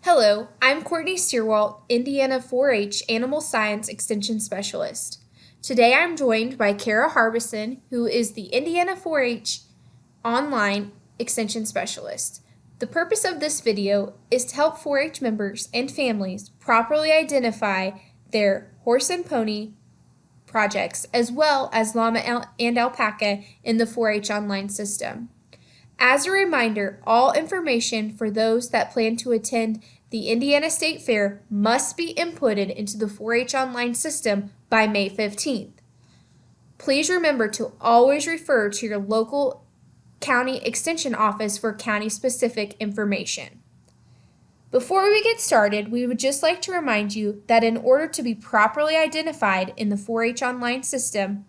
Hello, I'm Courtney Steerwalt, Indiana 4-H Animal Science Extension Specialist. Today I'm joined by Kara Harbison, who is the Indiana 4-H Online Extension Specialist. The purpose of this video is to help 4-H members and families properly identify their horse and pony projects as well as Llama and Alpaca in the 4-H online system. As a reminder, all information for those that plan to attend the Indiana State Fair must be inputted into the 4-H online system by May 15th. Please remember to always refer to your local county extension office for county-specific information. Before we get started, we would just like to remind you that in order to be properly identified in the 4-H online system,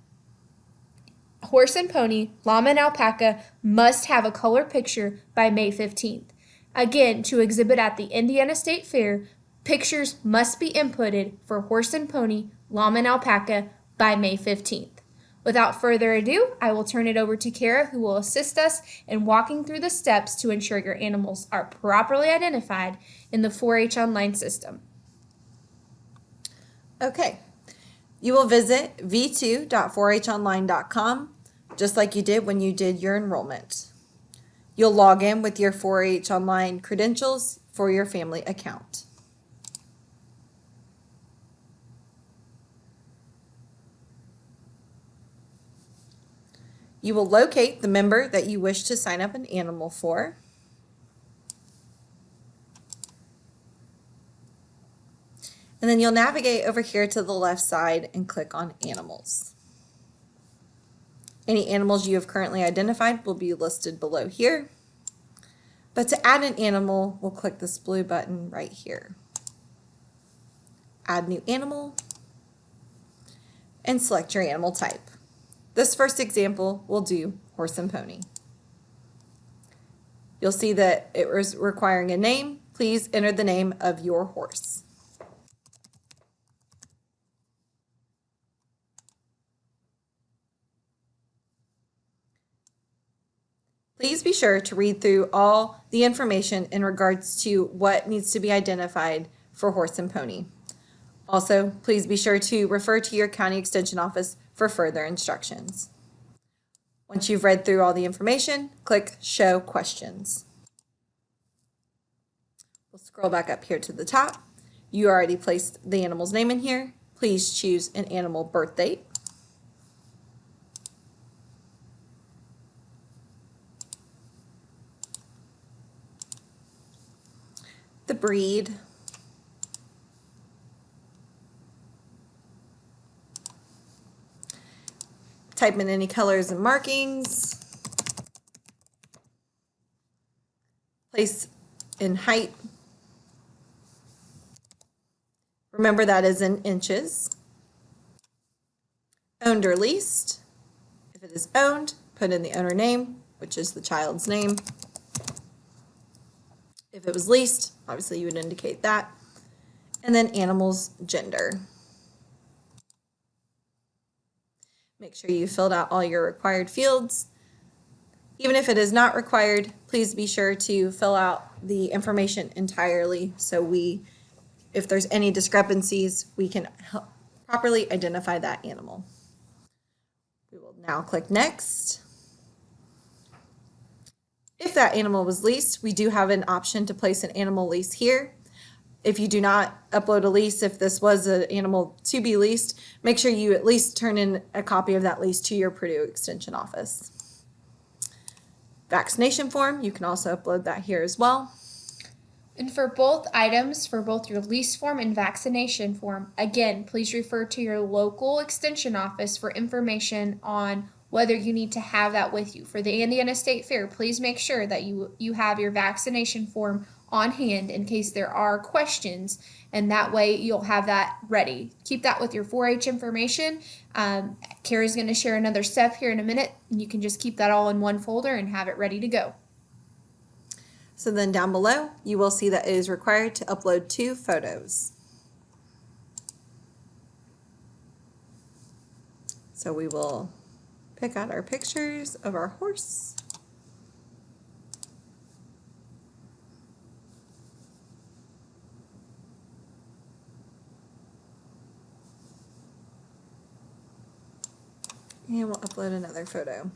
horse and pony, llama and alpaca must have a color picture by May 15th. Again, to exhibit at the Indiana State Fair, pictures must be inputted for horse and pony, llama and alpaca by May 15th. Without further ado, I will turn it over to Kara, who will assist us in walking through the steps to ensure your animals are properly identified in the 4-H online system. Okay, you will visit v2.4honline.com just like you did when you did your enrollment. You'll log in with your 4-H online credentials for your family account. You will locate the member that you wish to sign up an animal for. And then you'll navigate over here to the left side and click on Animals. Any animals you have currently identified will be listed below here. But to add an animal, we'll click this blue button right here. Add new animal and select your animal type. This first example will do horse and pony. You'll see that it was requiring a name. Please enter the name of your horse. Please be sure to read through all the information in regards to what needs to be identified for horse and pony. Also, please be sure to refer to your county extension office for further instructions. Once you've read through all the information, click Show Questions. We'll scroll back up here to the top. You already placed the animal's name in here. Please choose an animal birth date. The breed, type in any colors and markings, place in height, remember that is in inches, owned or leased. If it is owned, put in the owner name, which is the child's name. If it was leased, obviously you would indicate that. And then animal's gender. Make sure you filled out all your required fields. Even if it is not required, please be sure to fill out the information entirely so if there's any discrepancies, we can properly identify that animal. We will now click Next. If that animal was leased, we do have an option to place an animal lease here. If you do not upload a lease, if this was an animal to be leased, make sure you at least turn in a copy of that lease to your Purdue Extension office. Vaccination form, you can also upload that here as well. And for both items, for both your lease form and vaccination form, again, please refer to your local extension office for information on whether you need to have that with you. For the Indiana State Fair, please make sure that you have your vaccination form on hand in case there are questions, and that way you'll have that ready. Keep that with your 4-H information. Kara's going to share another step here in a minute, and you can just keep that all in one folder and have it ready to go. So then down below, you will see that it is required to upload 2 photos. So we will pick out our pictures of our horse. And we'll upload another photo.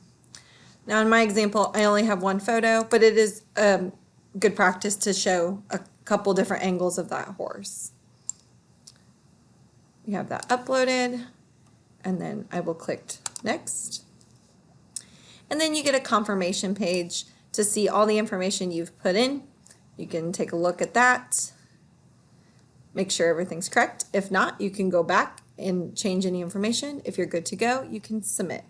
Now in my example, I only have one photo, but it is good practice to show a couple different angles of that horse. We have that uploaded, and then I will click next. And then you get a confirmation page to see all the information you've put in. You can take a look at that, make sure everything's correct. If not, you can go back and change any information. If you're good to go, you can submit.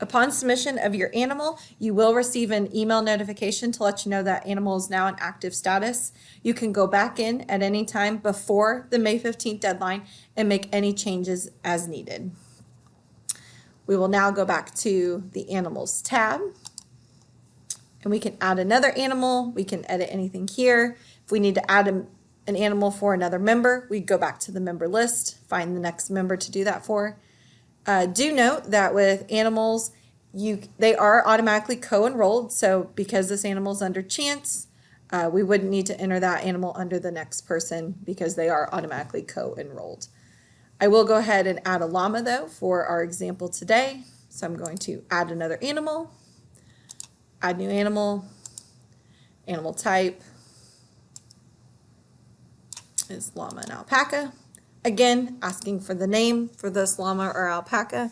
Upon submission of your animal, you will receive an email notification to let you know that animal is now in active status. You can go back in at any time before the May 15th deadline and make any changes as needed. We will now go back to the Animals tab, and we can add another animal. We can edit anything here. If we need to add an animal for another member, we go back to the member list, find the next member to do that for. Do note that with animals, they are automatically co-enrolled. So because this animal is under chance, we wouldn't need to enter that animal under the next person because they are automatically co-enrolled. I will go ahead and add a llama though for our example today. So I'm going to add another animal, add new animal, animal type is llama and alpaca. Again, asking for the name for this llama or alpaca.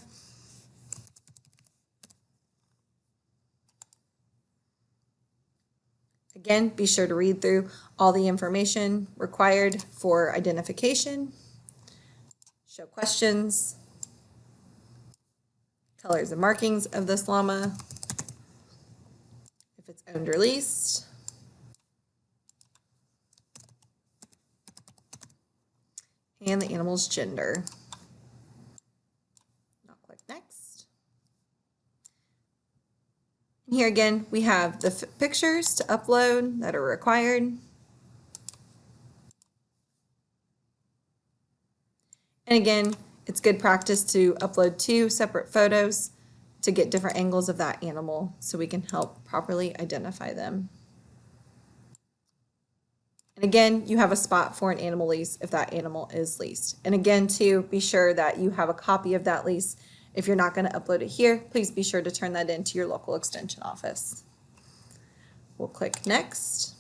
Again, be sure to read through all the information required for identification, show questions, colors and markings of this llama, if it's owned or leased, and the animal's gender. I'll click next. And here again, we have the pictures to upload that are required. And again, it's good practice to upload 2 separate photos to get different angles of that animal so we can help properly identify them. And again, you have a spot for an animal lease if that animal is leased. And again, too, be sure that you have a copy of that lease. If you're not going to upload it here, please be sure to turn that into your local extension office. We'll click next.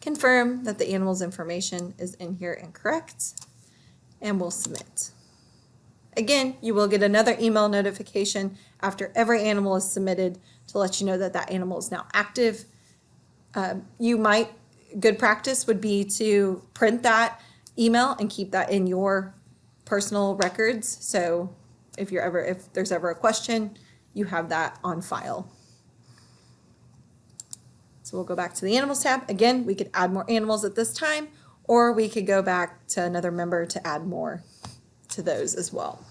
Confirm that the animal's information is in here and correct, and we'll submit. Again, you will get another email notification after every animal is submitted to let you know that that animal is now active. Good practice would be to print that email and keep that in your personal records. So if there's ever a question, you have that on file. So we'll go back to the Animals tab. Again, we could add more animals at this time, or we could go back to another member to add more to those as well.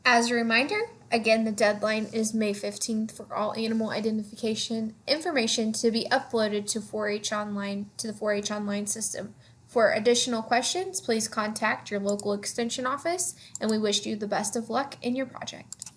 As a reminder, again, the deadline is May 15th for all animal identification information to be uploaded to 4-H Online to the 4-H Online system. For additional questions, please contact your local extension office, and we wish you the best of luck in your project.